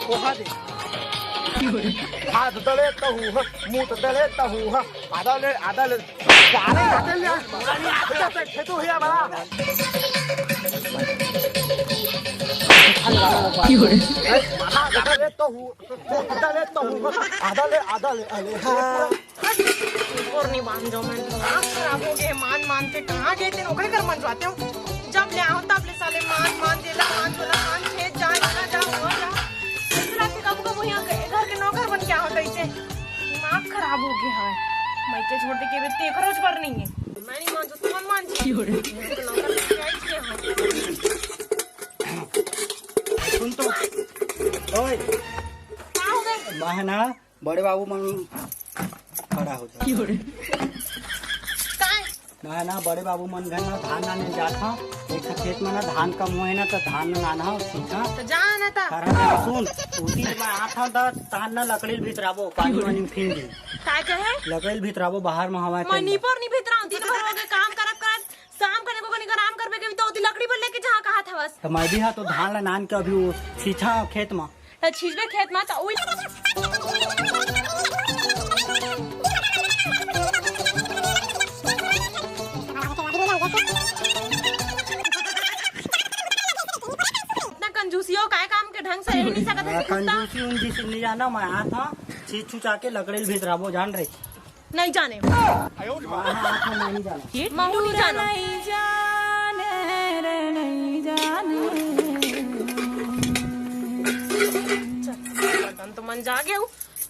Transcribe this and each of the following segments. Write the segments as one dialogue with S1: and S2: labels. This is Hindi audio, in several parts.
S1: पोहा दे हाथ दले तहू मुंह दले तहू आधा ले सारे आते ले पूरा नहीं आता पे खेतो भैया बड़ा हाथ दले तहू आधा ले अले
S2: और नहीं मान जाओ मैं खराब हो गए मान के कहाँ गए थे नौकरी कर मन जाते हो जब ले आओ तब ले साले मान दे मान खेत जा हुआ जा के कब यहाँ घर के नौकर बन क्या होता इसे दिमाग खराब हो गया है मैं के छोड़ के बेटे खरोच पर नहीं है मैं नहीं मान तो तुम मान जी
S1: सुन तो ओए
S2: क्या हो गए
S1: बहना बड़े बाबू मन खड़ा हो जा मैं ना बड़े बाबू मन घर में धान नाने जाता एक खेत में ना धान का मुँह है ना तो धान नाना सीखा
S2: तो जाना था
S1: सुन उसी में आता था धान ना लकड़ी भीतराबो पानी वानी फिर दी
S2: काय कहे
S1: लकड़ी भीतराबो बाहर में हवा
S2: मैं नीपर नहीं भीतरा दिन भर हो गए काम करत शाम करने को नहीं आराम करबे के तो ओती लकड़ी पर लेके जहां कहा था बस
S1: तो मैं भी हा तो धान ला नान के अभी वो सीछा खेत में
S2: तो छीजबे खेत में तो कंजूसियों काय काम के ढंग से नहीं सकत
S1: कंजूसी उनकी से नहीं जाना मैं आ था चीज छुचा के लकड़ी भीतराबो जान रही
S2: नहीं जाने
S1: नहीं जाना
S2: महू नहीं जाना चल तो मन जागे हूँ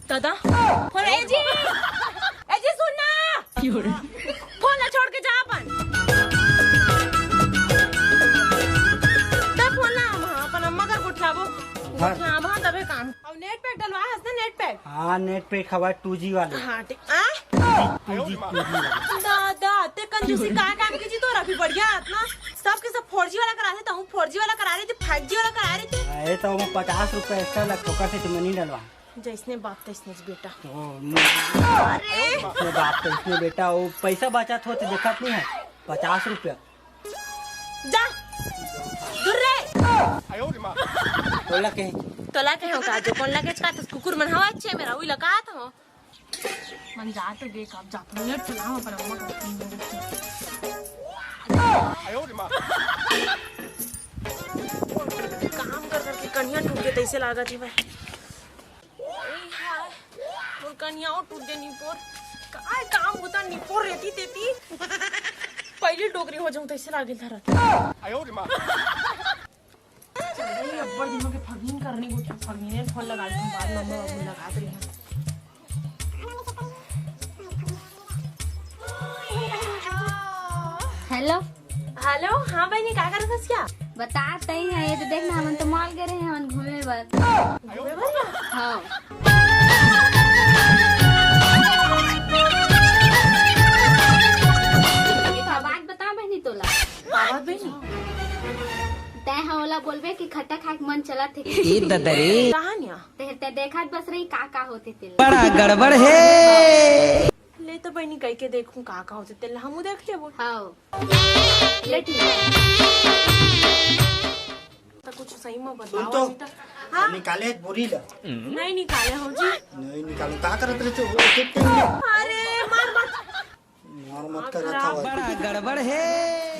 S2: दादा और ए जी सुनना फोन ना छोड़ के जा अपन तब फोन ना अपन अम्मा का उठाबो उठाबो तबे काम अब नेट पैक डलवा है ना नेट पैक
S1: हाँ नेट पे खबर 2G वाले
S2: हाँ ठीक
S1: 2G
S2: दादा ते कंजूसी का काम कीजिए तो रखी बढ़िया अपना सब के सब 4G वाला करा रहे थे 4G वाला करा रहे थे 5G वाला करा रहे थे
S1: ये तो 50 रुपए एक्स्ट्रा लग ठोकर से तुम्हें नहीं डलवा
S2: जैसने बाप तैसने बेटा
S1: अपने बाप तो इसमें बेटा वो पैसा बचत होते देखत नहीं है 50 रुपया
S2: जा दूर रे
S1: बोला के
S2: तोला के हो का जो कौन लगे का तो कुकुर मन हवा अच्छे मेरा वही लगा था मन जाते गे कब जाते नेट चलाओ पर अम्मा काम कर करके कन्या टूट के तैसे लागा थी भाई और कन्या टूट गई निपोर काय काम होता निपोर रहती तेती पहली डोगरी हो जाऊं तैसे लागे धरा अब्बर दिनों के फगीन करने को फगीने फोन लगा दूं बाद में अम्मा बाबू लगा रही हैं
S3: हेलो
S2: हेलो हाँ बहनी क्या कर रहा क्या
S3: बताते ही है ये तो देखना हम तो मॉल गए रहे हैं घूमे बस हाँ बात बता बहनी तोला
S2: आवाज बहनी
S3: तय होला बोलबे कि खट्टा खाए के मन चला थे
S2: कहानियाँ
S3: ते देखत बस रही का होते थे
S4: बड़ा गड़बड़ है
S2: ले तो बहनी कह के देखूं का होते तेल हम देख ले वो
S3: हाँ ले ठीक
S2: तो कुछ सही में
S1: सुन
S2: बताओ
S1: तो
S2: अभी तक हाँ
S1: निकाले बोरी ला
S2: नहीं निकाले हो जी
S1: नहीं निकालो का करत रहे थे
S2: अरे मार मत
S1: मार मत कर रहा
S4: बड़ा गड़बड़ है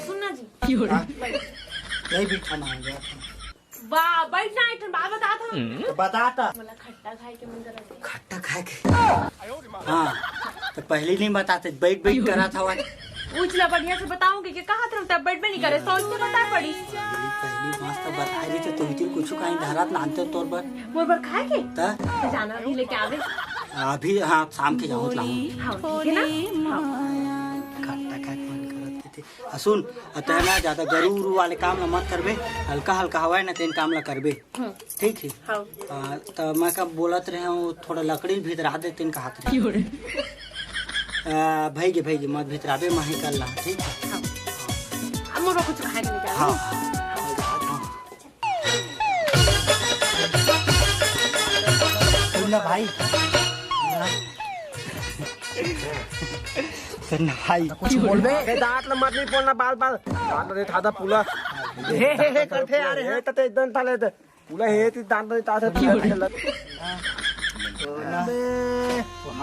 S2: सुनना जी
S1: नहीं बिठाना है
S2: वाह बैठना है बात बता था
S1: तो बताता
S2: मला खट्टा खाए के मन कर रहा
S1: खट्टा खाए के हाँ तो पहले नहीं बताते बैठ करा था
S2: उछला बढ़िया से बताऊंगी कि कहाँ था तब बैठ में नहीं करे सोच के बता पड़ी
S1: पहली मस्त बता रही थी तुम तीन कुछ कहीं धारात नानते तौर पर
S2: मोर पर खाए के
S1: ता
S2: तो जाना भी लेके आवे
S1: अभी हाँ शाम के जाऊँ लाऊं
S2: हाँ ठीक है ना
S1: खट्टा खाए के मन करते थे सुन अतः ना ज्यादा गरू उरू वाले काम ना मत करबे हल्का हल्का हवा है ना तेन काम ला करबे ठीक है तो मैं कब बोलत रहे हूँ थोड़ा लकड़ी भीतर आ दे तेन कहा भाई मत भीतराबे माही कर ला ठीक है
S2: अब मोर कुछ खाए के निकाल
S1: हाँ भाई भाई
S5: कुछ बोल बे दांत न मत नहीं बोलना बाल दांत रे थादा पुला हे करते यार हे तते एकदम थाले तुला हे ती दांत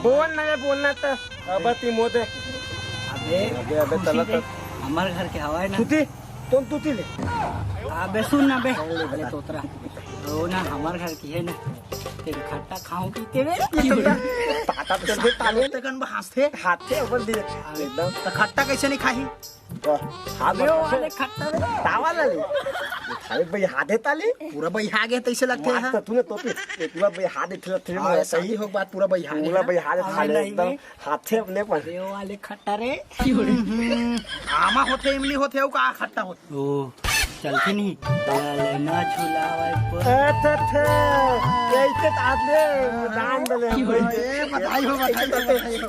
S5: बोल ना बोलना तर अब ती मोद
S1: अबे
S5: अबे चला तर
S1: हमारे घर के हवा है ना
S5: तुती तुम तुती ले
S1: अबे सुन ना बे अरे तोतरा वो ना हमारे घर की है ना तेरे खट्टा खाऊं पीते वे
S5: ताता चलते ताले
S1: तकन हंसते
S5: हाथ से ऊपर दिए एकदम
S1: तो खट्टा कैसे नहीं खाही
S5: हाथ
S1: अबे वो वाले खट्टा वे
S5: तावाला ले थाले भाई हाथे ताले
S1: पूरा बहिहा गया तैसे लगते हैं
S5: मास्टर तूने तो पूरा भाई हाथ इठला थे
S1: हाँ, सही हो बात पूरा बहिहा
S5: पूरा भाई हाथ थाले एकदम हाथे अपने पर
S1: अरे वो वाले खट्टा रे आमा होते इमली होते हो का खट्टा होते ओ चलती नहीं ना झुलावे
S5: अच्छा कैसे ताले दान दले
S1: बधाई हो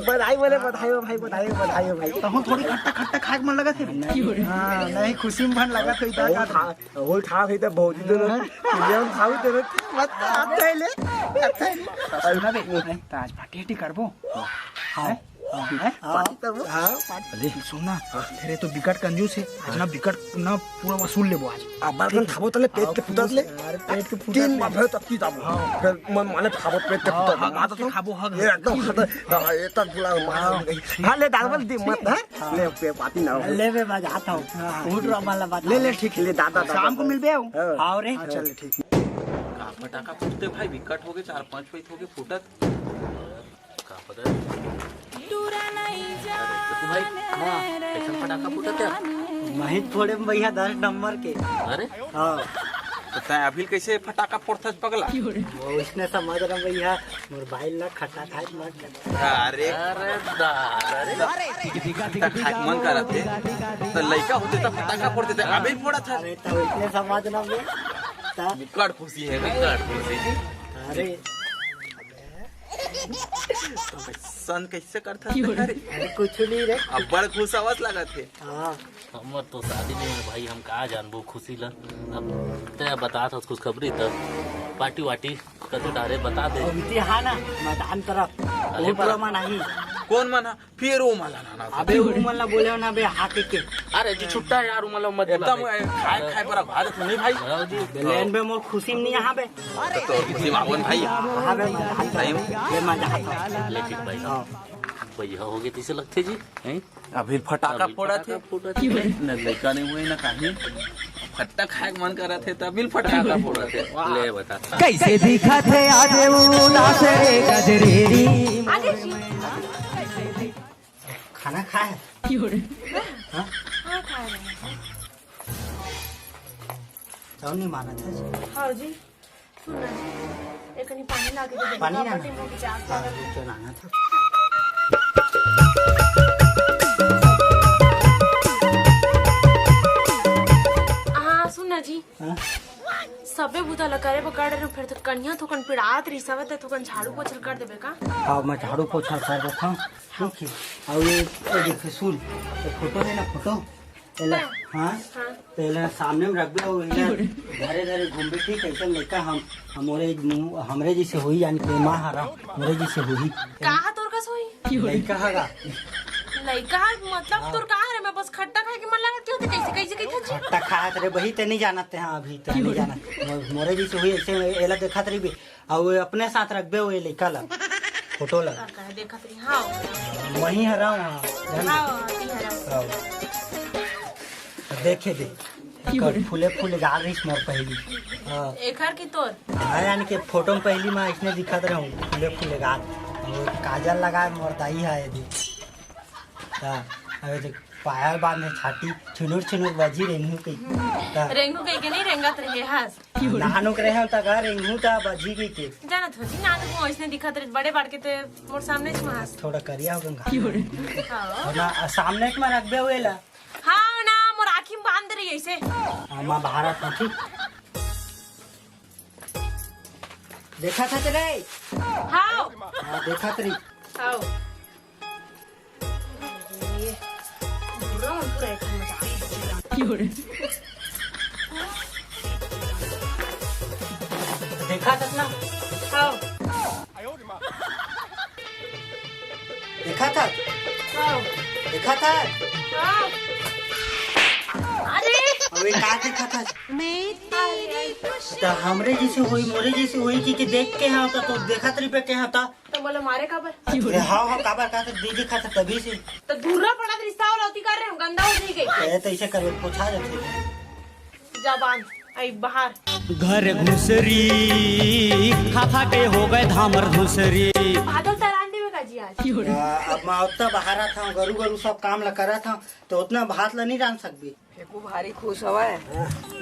S5: बधाई बोले बधाई हो भाई बधाई हो भाई
S1: तो हम थोड़ी खट्टा खट्टा खाए मन लगा थे हाँ नहीं खुशी में मन लगा तो इधर
S5: वो ठा भी तो बहुत दिन हम खाऊ ते
S1: मत आते ले सुना बे आज पार्टी हटी करबो हां पार्टी करबो हां पार्टी सुनना तेरे तो बिकट कंजूस है आज ना बिकट ना पूरा वसूल लेबो आज
S5: अब बार खाबो तले पेट के फुटत ले
S1: अरे पेट के
S5: तीन बार भर तक की दाबो फिर मन माने खाबो पेट के फुटत
S1: हाँ तो खाबो हग
S5: ये एकदम खाता ये तक बुला मार हां ले दाल दी मत है ले पे पार्टी ना
S1: ले बे बजाता हूं उठ रहा वाला बात
S5: ले ठीक ले दादा
S1: शाम को मिलबे आओ रे
S5: चल ठीक
S6: का फटाका फूटते भाई विकट हो गए 4-5 फीट हो गए फूटत का पता भाई कैसा फटाका फूटत है
S1: नहीं थोड़े भैया 10 नंबर के
S6: अरे
S1: हाँ
S6: पता है अभी कैसे फटाका फोड़त पगला
S1: वो इसने समझ रहा भैया मोबाइल ना खट्टा खाए मत कर
S6: अरे खाक मन करत है तो लड़का होते तो फटाका फोड़ते थे अभी फोड़ा था
S1: अरे तो इसने समझ रहा बे
S6: विकट खुशी है विकट खुशी
S1: अरे
S6: तो सन कैसे करता
S1: अरे कुछ नहीं रे
S6: अब बड़ खुश आवाज लगा थे
S1: हाँ
S7: हमर तो शादी नहीं है भाई हम कहाँ जानबो खुशी ला अब ते बता था कुछ खबरी तो पार्टी वाटी कतो डारे बता दे
S1: अभी हाँ ना मैदान तरफ वो पूरा मन नहीं
S6: कौन मना फिर वो मला ना
S1: अबे वो मन ना बोले ना बे हाके के
S7: अरे जी छुट्टा है यार मतलब मत
S6: एकदम खाए खाए पर भात नहीं भाई
S1: लेन बे मोर खुशी में नहीं यहाँ बे
S6: तो खुशी मावन भाई
S1: हाँ बे मैदान तरफ ये मजा आता
S7: ले ठीक भाई भैया हो गए तीसे लगते जी हैं
S6: अभी फटाका फोड़ा थे
S7: फोड़ा
S6: न लड़का नहीं हुए ना कहीं फट्टा खाए मन कर रहे थे तभी फटाका फोड़ा थे ले बता
S4: कैसे दिखा थे आज उदास रे गजरेरी
S1: खाना खाए हाँ नहीं माना था
S2: हाँ जी सुन ना जी एक पानी ला के दे
S1: पानी ना
S2: ना
S1: लाना था
S2: हाँ सुन ना जी
S1: हाँ?
S2: सबे बुता लकारे पकड़ रहे फिर तो कन्या थोकन पिड़ात रही सब थोकन झाड़ू पोछल कर देबे का
S1: हाँ मैं झाड़ू पोछा कर रखा हूँ ठीक है और ये देखो सुन ये फोटो है ना फोटो पहले हाँ पहले सामने में रख दो धरे धरे घूमबे ठीक ऐसा लड़का हमरे जैसे हुई यानी कि माँ हरा हमरे जैसे हुई
S2: कहा तोर का सोई
S1: लड़का हरा
S2: लइका मतलब तोर कहा रे मैं बस खट्टा खाए के मन लागत क्यों कैसे कैसे कैसे
S1: खट्टा खाया रे वही ते नहीं जानते हैं अभी ते नहीं जाना मोरे जैसे हुई ऐसे एला देखा तरी भी और अपने साथ रखबे वो लड़का ला फोटो ला
S2: देखा तरी हाँ
S1: वही हरा
S2: हाँ
S1: देखे दे फूले फूले गा रही मोर पहली हाँ
S2: एकर की तोर
S1: यानी कि फोटो में पहली मैं इसने दिखत रहा हूँ फूले फूले गा और काजल लगा मोरदाई है यदि अरे पायल बांधे छाती छुनुर छुनुर बजी रेंगू कई
S2: रेंगू कई के नहीं रेंगत रहे हस
S1: नहानो करे हम तक रेंगू ता बजी की के
S2: जानत हो जी नानक को ऐसने दिखत रहे बड़े बाड़ के ते मोर सामने छ हस
S1: थोड़ा करिया हो गंगा
S2: हां
S1: और ना सामने में रखबे होएला
S2: हां ना मोर आँखी में बांध रही ऐसे
S1: मां भारत में ठीक देखा था तेरे
S2: हां
S1: देखा तेरी
S2: हां
S1: देखा था ना
S2: हां
S1: देखा था
S2: हां
S1: देखा था
S2: हां अरे
S1: अबे का देखा था तो हमरे जैसे हुई मोरे जैसे हुई कि देख के हाँ तो देखा तरी पे क्या होता
S2: तो बोले मारे काबर
S1: हाँ काबर का दीदी खा था तभी से
S2: तो दूर पड़ा रिश्ता और लौती कर रहे हम गंदा हो जाएगी
S1: तो ऐसे कर पूछा जाते
S2: जबान आई बाहर
S4: घर घुसरी खा के हो गए धामर घुसरी
S2: बादल तरांडे में काजी आज
S1: अब मैं उतना बाहर था गरु सब काम ला करा था तो उतना भात ला नहीं जान सकती
S8: फेकू भारी खुश हवे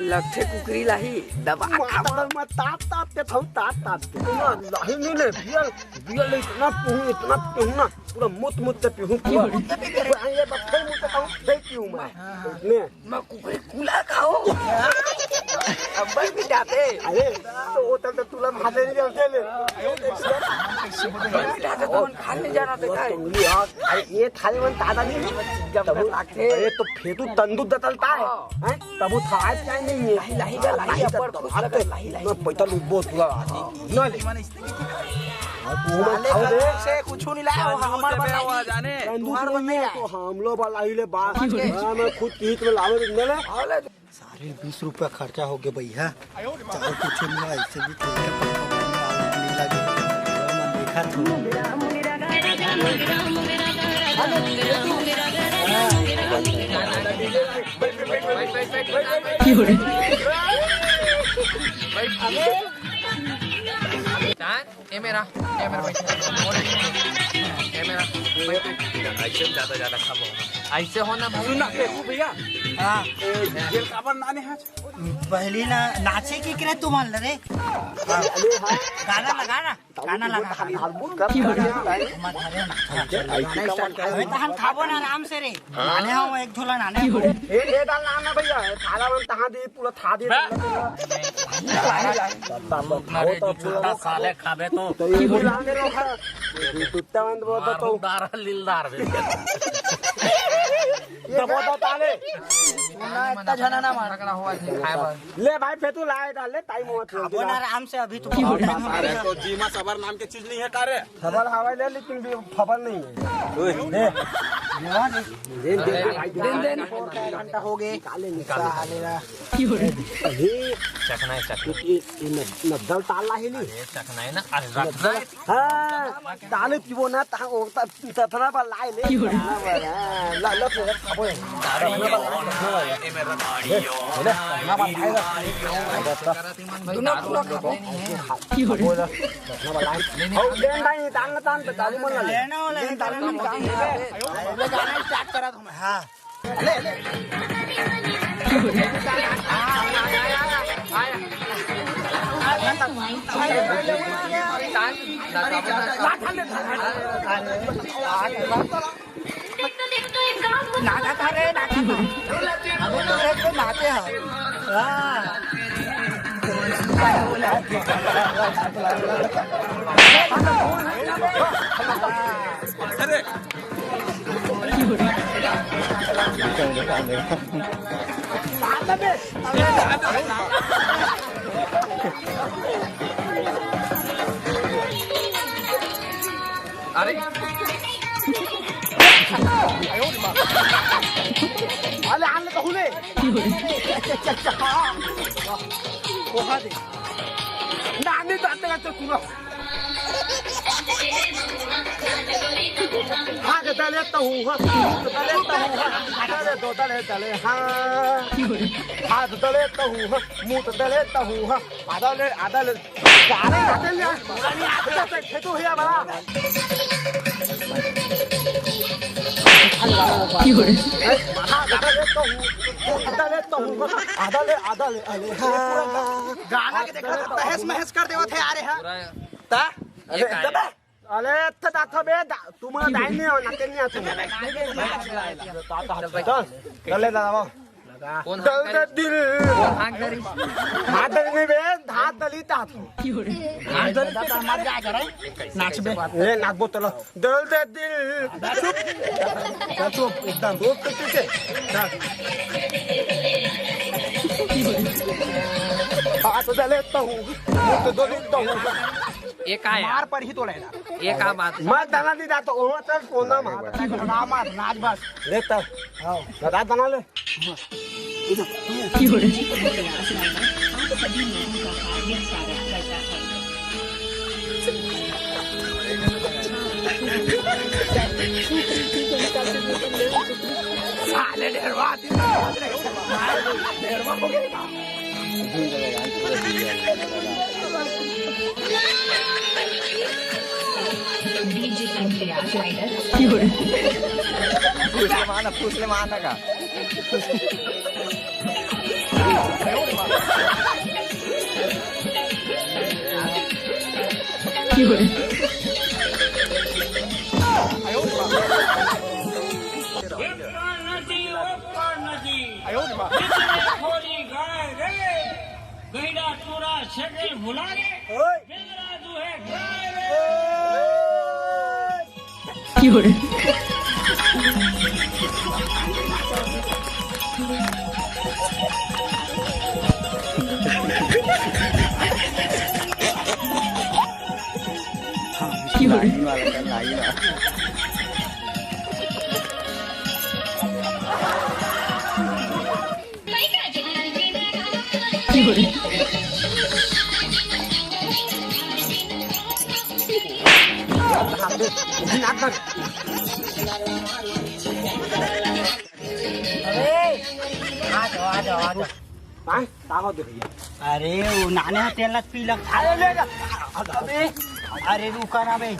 S8: लगथे कुकरी लाही दबा
S5: माता मैं ताप के था ताप के ना लाही नहीं ले बियल इतना पीहूं ना पूरा मुत पे पीहूं पूरा ये बफे मुत का फेंक पीहूं मैं
S8: कुकरी कुला खाओ अब भी जाते
S5: अरे तो वो तक तुला भाते नहीं चलते ले
S8: कौन खाने जाना तो काय
S5: ये थाली में दादा नहीं
S8: जब लागते
S5: अरे तो फेतू तंदूर दतलता है तब वो थाल चाय नहीं है
S8: लाही पर खुश लगे लाही
S5: मैं पैसा लूबो तुला ना ले
S8: से कुछ नहीं लाया हमार बना
S6: जाने
S5: तंदूर में तो हम लोग वाला ही ले बात मैं खुद पीट में लावे ले सारे 20 रुपया खर्चा हो गया भैया चार कुछ नहीं ऐसे भी नहीं लगे मैं देखा था
S6: ऐसे होना भैया जेल काबर नाने हाथ
S1: पहली ना नाचे की करे तुम रे गाना लगा हम खाबो ना आराम से रे नाने हम एक झोला नाने
S5: ये डाल नाना भैया थाला में तहां दे पूरा था दे
S7: साले खाबे तो
S5: ये बुलाने रो है टुट्टा बंद बोलता तो
S7: दार लीलदार
S5: ये बोलता ताले
S8: इतना झना ना मार रगड़ा हुआ खाए पर
S5: ले भाई फेतू लाए डाल ले टाइम हुआ
S1: खाबो ना आराम से अभी तो
S6: अरे तो जीमा सबर नाम के चीज नहीं है कारे
S5: खबर हवाई ले लेकिन खबर नहीं है दे घंटा हो गए काले निकालेगा
S7: चखना है
S5: नद्दल ताला ही नहीं
S7: चखना है ना अरे रखना है
S5: हाँ ताले पीबो ना ता ओ तथना पर लाए ले ला ला फिर खाबो
S8: दुना पूरा खाओ
S1: गाना स्टार्ट करा तुम हाँ नाचे
S6: अरे
S5: अरे आने तो हुने कोहा दे नानी जाते का तो तू हाँ दले तो हूँ दले तो हूँ दले दो दले हाँ हाँ दले तो हूँ मुँह दले तो हूँ आदले आदले सारे आदले पुरानी आदत है तो है बड़ा गाना के देखा तहस महस कर देवा थे आ रे हां ता अरे था बे तुम्हारा डाइन नहीं हो नाते नहीं आते चल ले दादा
S8: कौन
S5: दल दे दिल
S8: हाथ करी
S5: हाथ में बे हाथ दली ता
S1: हाथ दली ता मर जा करे नाच बे
S5: ए नाच बो चलो दल दे दिल चुप एकदम चुप के हाथ दले तो हूं मुंह दले तो हूं
S8: एक आया
S5: मार पर ही तो लेना
S8: एक आ बात
S5: मत दाना दी दा तो ओ चल कोना मार नाच बस लेता आओ दादा दाना ले साले ढेरवा हो गया। फुसले मारना का
S1: अरे वो नाने तेल पी लग अरे रुका ना भाई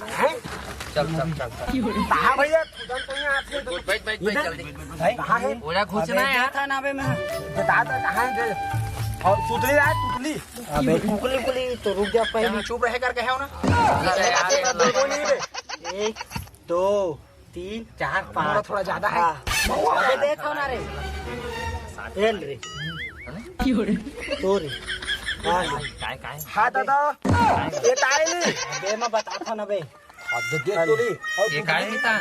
S5: चल कहाँ भैया
S8: पूरा घुसना है यार
S1: था ना बे मैं
S5: बता कहाँ और तुतली आए तुतली
S1: अबे कुकली तो रुक जा पहले
S5: चुप रह करके है ना
S1: 1 2 3 4 5
S5: थोड़ा ज्यादा है
S1: अबे देखो ना रे एल रे तो रे
S5: हाँ दादा ये तारे नहीं
S1: बे मैं बता था ना बे
S8: ये काहे नहीं था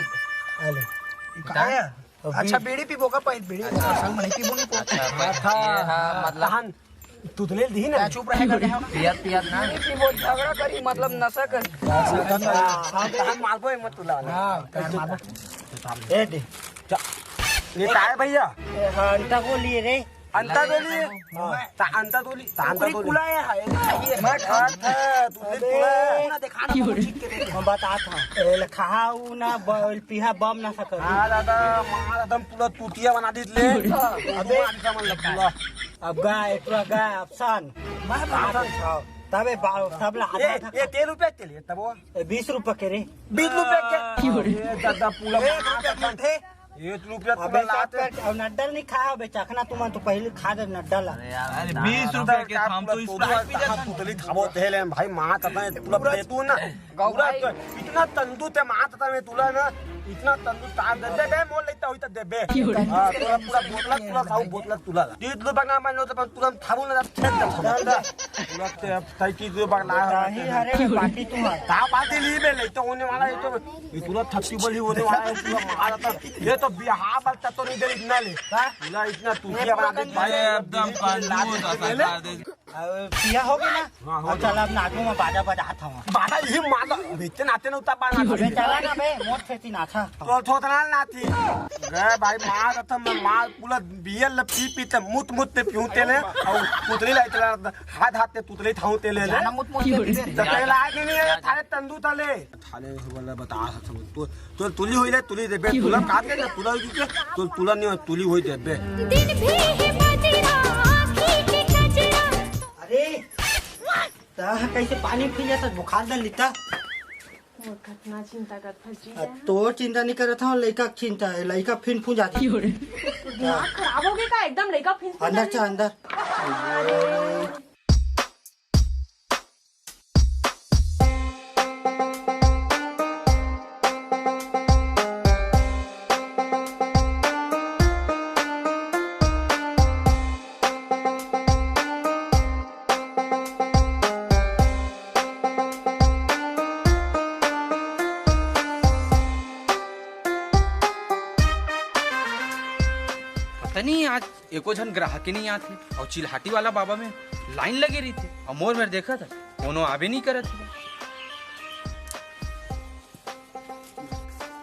S5: अच्छा बीड़ी पीबोगा पहले बीड़ी संग नहीं पीबो नहीं मतलब तुतले दी ना चुप रहे
S8: पियत ना
S5: पीबो झगड़ा करी मतलब नशा कर हां मारबो मत तुला
S1: ए दे
S5: ये तारे भैया
S1: अंता को लिए रे
S5: अंता दोली अंता दोली कुला है मैं खात था तुतले कुला दिखाना
S1: हम बता था एल खाऊ ना बल पिहा बम ना सकर
S5: हां दादा मार एकदम पूरा टूटिया बना दी ले अबे मन लग
S1: अब गाय पूरा गाय अफसान मैं बात तबे सबला
S5: ये 13 रुपए के लिए तब वो
S1: 20 रुपए के रे
S5: 20 रुपए के ये दादा पूरा 1 रुपया थे 1 रुपया
S1: अबे लाते अब नड्डल नहीं खाया बे चखना तुम तो पहले खा दे नड्डल
S6: अरे 20 रुपए के हम तो स्प्राइट पी जाते
S5: तुतली खाबो थे भाई मां तता पूरा तू ना गौरा इतना तंदू ते मां तता में तुला ना इतना तंदू तार दे दे मोल लेता होई त देबे हां पूरा बोतला साउ बोतला तुला 30 रुपया ना मान लो तो तुरंत थाबू ना छेद दे पूरा ते तई चीज बगला
S1: ही अरे पार्टी तू
S5: ता पार्टी ली बे ले तो होने वाला है तो ये तुरंत थप्पी बोली होने वाला है पूरा मारा था ये तो बिहार बलता तो नहीं दे इतना ले पूरा इतना तुतिया बना दे
S6: भाई एकदम कंजूस सरकार दे
S1: पिया हो गया ना चल अब नाचू में बाजा बजाता हूं
S5: बाजा ये माला बेचन आते ना उता पाना
S1: अबे चला ना बे मोट फेती नाचा
S5: तो थोतना ना थी गए भाई मार था मैं मार पूरा बियल पी पी ते मुत ते पीऊते ले और तुतली लाई चला हाथ हाथ ते तुतली थाऊ ते ले
S8: ना मुत
S5: तो तेला नहीं है थारे तंदू तले थाले वाला बता सब तो तुली होइले तुली देबे तुला काट के तुला होई तो तुला नहीं तुली होई देबे
S3: दिन भी है बजरा आँखी के कजरा
S1: अरे ता कैसे पानी पी जाता बुखार दल लेता
S2: कितना चिंता करता जी
S1: तो चिंता नहीं करता हूँ लड़का चिंता है लड़का फिन फूं जाती
S2: दिमाग खराब हो गया का एकदम लेगा फिर
S1: अंदर चा अंदर
S6: नहीं आज एको जन ग्राहक ही नहीं आते और चिल्हाटी वाला बाबा में लाइन लगी रही थी और मोर में देखा था कोनो आवे नहीं करत थे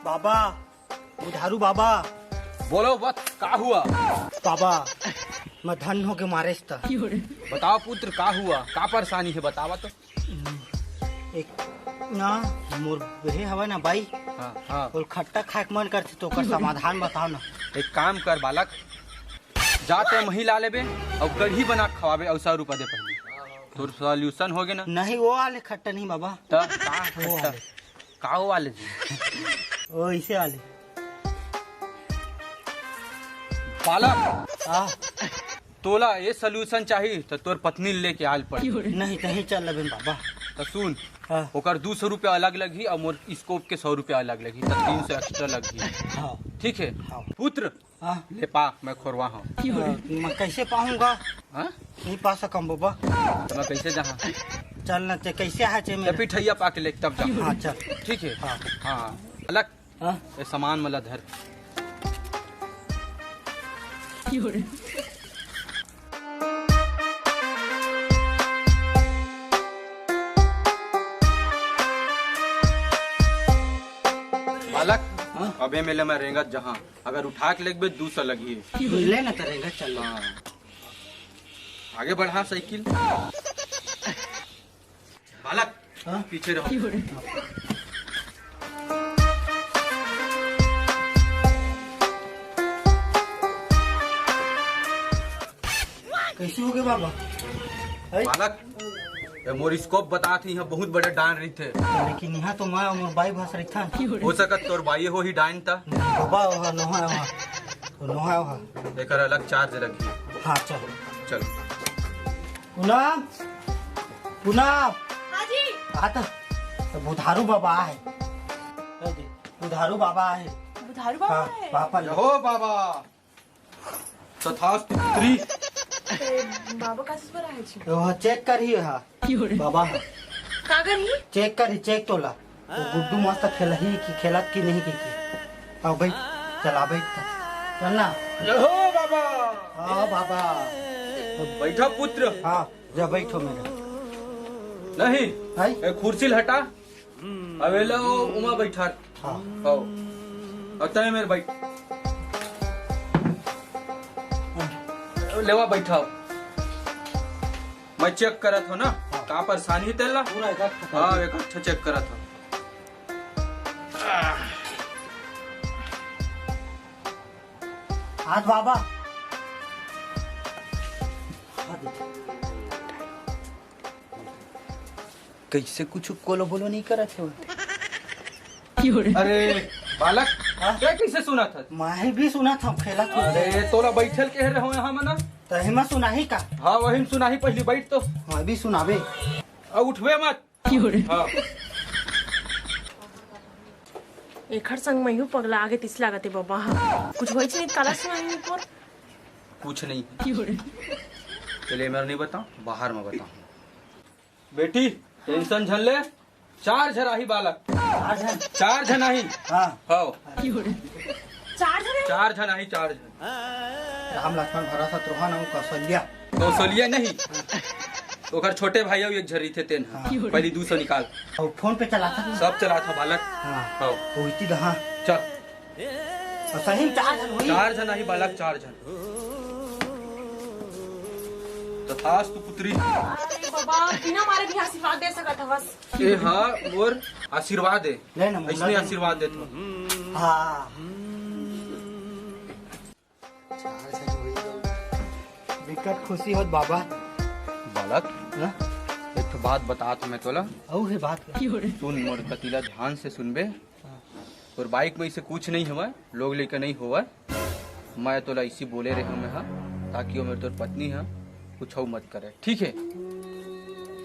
S1: बाबा उधारू बाबा
S6: बोलो बस का हुआ
S1: बाबा मैं धन हो के मारे था।
S6: बताओ पुत्र का हुआ, का परेशानी है बतावा तो।
S1: एक ना मोर बेहे हवा ना बाई
S6: हाँ हाँ।
S1: और खट्टा खाए के मन करते तो ओकर समाधान बताओ ना।
S6: एक काम कर बालक, जाते महिला लेबे और कढ़ी बना के खवाबे और 100 रुपया दे पहले, तो सॉल्यूशन हो गए ना।
S1: नहीं वो वाले खट्टा नहीं बाबा,
S6: तो का वो वाले जी
S1: वो इसे वाले
S6: बालक। तोला ये सोल्यूशन चाहिए तो तोर पत्नी लेके आल पड़ी।
S1: नहीं कहीं चल लबे बाबा।
S6: तो सुन,
S1: हाँ।
S6: ओकर 200 रुपया अलग लगी और मोर स्कोप के 100 रुपया अलग लगी, तो 300 एक्स्ट्रा लगी।
S1: हाँ
S6: ठीक है
S1: हाँ।
S6: पुत्र
S1: हाँ
S6: ले पा, मैं खोरवा हूँ।
S1: मैं कैसे पाऊंगा?
S6: हाँ?
S1: नहीं पा सकम बाबा।
S6: तो मैं कैसे जहाँ
S1: चलना ते कैसे है चे मेरे?
S6: पिठैया पा के ले तब जा।
S1: हाँ चल
S6: ठीक है।
S1: हाँ।
S6: हाँ अलग
S1: हाँ
S6: ये सामान मला धर। बालक अबे मेले में रेंगत जहाँ अगर उठा के लेके 200 लगी है।
S1: ले ना तरेगा चल।
S6: हाँ। आगे बढ़ा साइकिल। बालक
S1: हाँ?
S6: पीछे रहो।
S1: कैसे हो गए बाबा?
S6: बालक ये मोर स्कोप बता थी यहाँ बहुत बड़े डान रही थे,
S1: लेकिन यहाँ तो मैं और बाई भास रही था।
S6: हो सकत तोर बाई हो ही डाइन था।
S1: बाबा वहाँ नोहा वहाँ नोहा वहाँ।
S6: एक अलग चार्ज लगी।
S1: हाँ चल
S6: चल
S1: पूनम पूनम
S2: हाँ जी।
S1: आता तो बुधारू बाबा है, बुधारू बाबा है।
S2: बुधारू बाबा
S1: हाँ
S2: है।
S1: पापा
S6: हो बाबा तथास्तु पुत्री।
S2: बाबा का पर आहे छी।
S1: वो चेक कर ही है बाबा है।
S2: कागर ही
S1: चेक कर ही चेक तोला तो गुड्डू मस्त खेल ही की खेलत की नहीं की आओ भाई चला भाई चलना।
S6: हो बाबा।
S1: हाँ बाबा
S6: बैठा पुत्र।
S1: हाँ जा बैठो मेरा।
S6: नहीं
S1: है
S6: ए कुर्सी हटा अवेला उमा बैठा।
S1: हाँ
S6: हो अतः मेरे बैठ लेवा बैठाओ। मैं चेक करत हो ना का परेशानी तेला।
S1: पूरा इकट्ठा
S6: हाँ एक अच्छा चेक करत हो।
S1: आज बाबा
S6: कैसे कुछ कोलो बोलो नहीं करत है। अरे बालक क्या कैसे सुना था?
S1: मैं भी सुना था खेला था।
S6: अरे तोला बैठल के रहो यहाँ मना।
S1: तो हिमा सुना ही का?
S6: हाँ वही सुना ही पहली बैठ तो।
S1: मैं भी सुनाबे।
S6: अब उठवे मत। हाँ।
S2: एखर संग मयूर पगला आगे तिस लागते बाबा। कुछ होई छी काला सुनाई पर
S6: कुछ नहीं पहले मेरे नहीं बताओ, बाहर में बताओ। बेटी टेंशन झन ले, 4 जन बालक। 4 जन ही।
S1: हाँ
S6: हो
S2: 4 जने
S6: 4 जन ही 4 जन।
S1: राम लक्ष्मण भरत शत्रुघ्न और कौशल्या।
S6: कौशल्या नहीं ओकर छोटे भाई एक झरी थे तेन। पहली 200 निकाल।
S1: और फोन पे चला था
S6: सब चला था बालक।
S1: हाँ
S6: हो
S1: पहुँचती दहा
S6: चल।
S1: और सही में 4 जन हुई।
S6: 4 जन ही बालक 4 जन। तथास्तु पुत्री।
S2: अरे बाबा बिना मारे भी आशीर्वाद दे सकत हवस।
S6: ए हाँ मोर आशीर्वाद दे।
S1: ले ना
S6: इसने आशीर्वाद दे तो।
S1: हाँ विकट खुशी होत बाबा।
S6: बालक
S1: हाँ?
S6: एक तो बात बता तो मैं तोला।
S1: औ है बात
S6: सुन मोर कतीला ध्यान से सुनबे। और बाइक में इसे कुछ नहीं हुआ, लोग लेकर नहीं हुआ। मैं तोला इसी बोले रहे मैं हाँ ताकि वो मेरी तोर पत्नी है कुछ हो मत करे, ठीक है?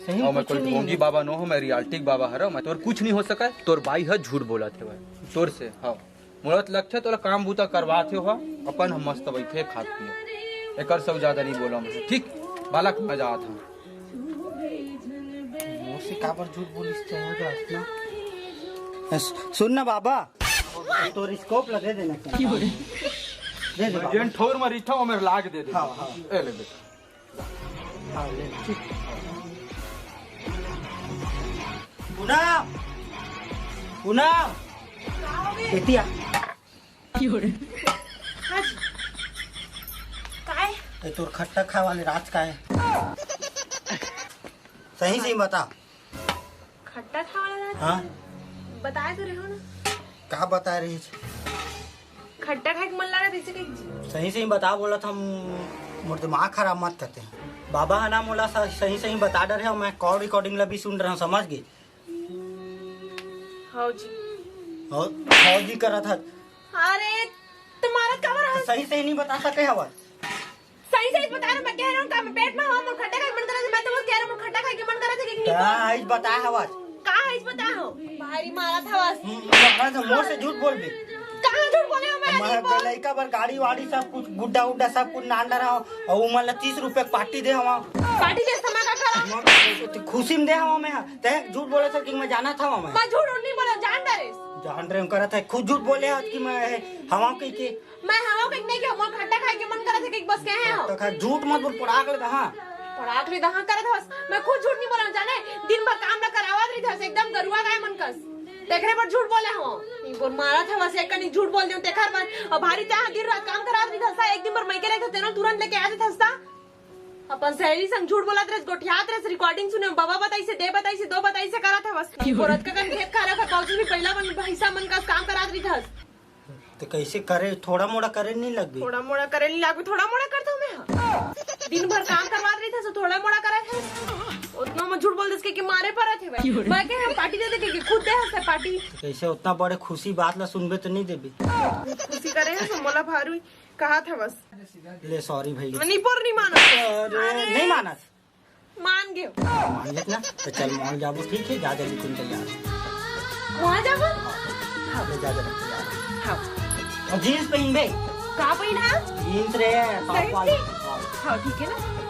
S1: सही
S6: और मैं
S1: कुछ
S6: कोई
S1: नहीं
S6: ढोंगी बाबा न हो, मैं रियलिटिक बाबा हरा। मैं तोर कुछ नहीं हो सका। तोर बाई है झूठ बोला थे भाई तोर से। हाँ मुरत लक्ष्य तोला काम बूता करवाते हो अपन हम मस्त बैठे खात पिए। एक सब ज्यादा नहीं बोला मुझे, ठीक? बालक मैं जात हूँ।
S1: मुझसे काबर झूठ बोलिस चाहिए ना। सुन ना बाबा तो स्कोप लगे देना दे दे बाबा।
S6: जेन ठोर मरी था वो मेरे लाग दे दे।
S1: हाँ हाँ
S6: ए ले बेटा।
S1: हाँ ले ठीक। पूनम पूनम बेटिया
S2: हाँ जी। काय
S1: ये तोर खट्टा खा वाले रात का है, सही सही बता।
S2: खट्टा था वाला रात?
S1: हाँ
S2: बताए तो रहे हो ना।
S1: क्या बता रही है?
S2: खट्टा खाए के मन लगा जैसे कहीं।
S1: सही सही बता, बोला था मोर दिमाग खराब मत करते हैं। बाबा है ना मोला सही सही बता डर है, मैं कॉल रिकॉर्डिंग ला भी सुन रहा हूँ, समझ गई?
S2: हाँ जी।
S1: और फौजी करा था।
S2: अरे तुम्हारा कवर है।
S1: सही सही नहीं बता सके हवा।
S2: सही सही बता रहा, मैं कह रहा हूँ का मैं पेट में हूँ, मैं खट्टा खाए के मन कर रहा था, मैं तो कह रहा हूँ खट्टा खाए के मन कर रहा था कि
S1: क्या आज बता हवा?
S2: कहाँ है बता हो? भारी मारा था बस।
S1: मोर से झूठ बोल दे।
S2: कहाँ झूठ बोले हो? मैं
S1: लड़का बर गाड़ी वाड़ी सब कुछ गुड्डा उड्डा सब कुछ नान रहा हूँ, और वो मतलब 30 रुपए पार्टी दे हवा।
S2: पार्टी दे समय का करा
S1: खुशी में दे हवा मैं। ते झूठ बोले थे कि मैं जाना था मैं
S2: झूठ नहीं बोला, जान डरे
S1: जान रहे करा था, खुद झूठ बोले हो कि मैं हवा कही के
S2: मैं हवा कहीं नहीं किया, मैं खट्टा खाए के मन कर रहा था कि बस कहे हो
S1: तो झूठ मत बोल, पड़ाक ले दहा
S2: पड़ाक ले दहा करा था बस। मैं खुद झूठ नहीं बोला, जाने दिन भर काम ना करावा रही था, एकदम गरुआ गाय मन कस देखने पर झूठ बोले हो। नहीं बोल मारा था बस, एक कनी झूठ बोल दे तेखर पर, और भारी चाह दिन रात काम करा रही था, एक दिन भर मैं के रहे थे तेनो तुरंत लेके आते था। अपन सहेली संग झूठ बोला रे, गोठियात रे, रिकॉर्डिंग सुने, बाबा बताई से, दे बताई से, दो बताई से करा था बस। औरत का कन खेत खा रहा था, पहुंची भी पहला हिस्सा मन का काम करा रही था।
S1: तो कैसे करे, थोड़ा मोड़ा करे नहीं लग गई?
S2: थोड़ा मोड़ा करे नहीं लग, थोड़ा मोड़ा करता हूँ मैं। दिन भर काम करवा रही था, थोड़ा मोड़ा करा था, उतना मैं झूठ बोल दे कि मारे पर थे भाई। मैं कह पार्टी दे दे के खुद दे हंसे पार्टी।
S1: कैसे उतना बड़े खुशी बात ला सुनबे तो नहीं देबे?
S2: खुशी करे है तो मोला भारू कहा था बस।
S1: ले सॉरी भैया।
S2: नहीं पर नहीं मानो।
S1: अरे नहीं माना?
S2: मान गए।
S1: मान गए ना, तो चल मॉल जाबो, ठीक है, जा जल्दी तुम तैयार।
S2: वहाँ जाबो?
S1: हाँ जा जल्दी तैयार।
S2: हाँ।
S1: जीन्स पहन बे।
S2: कहाँ पहना?
S1: जीन्स रे,
S2: हाँ ठीक है ना।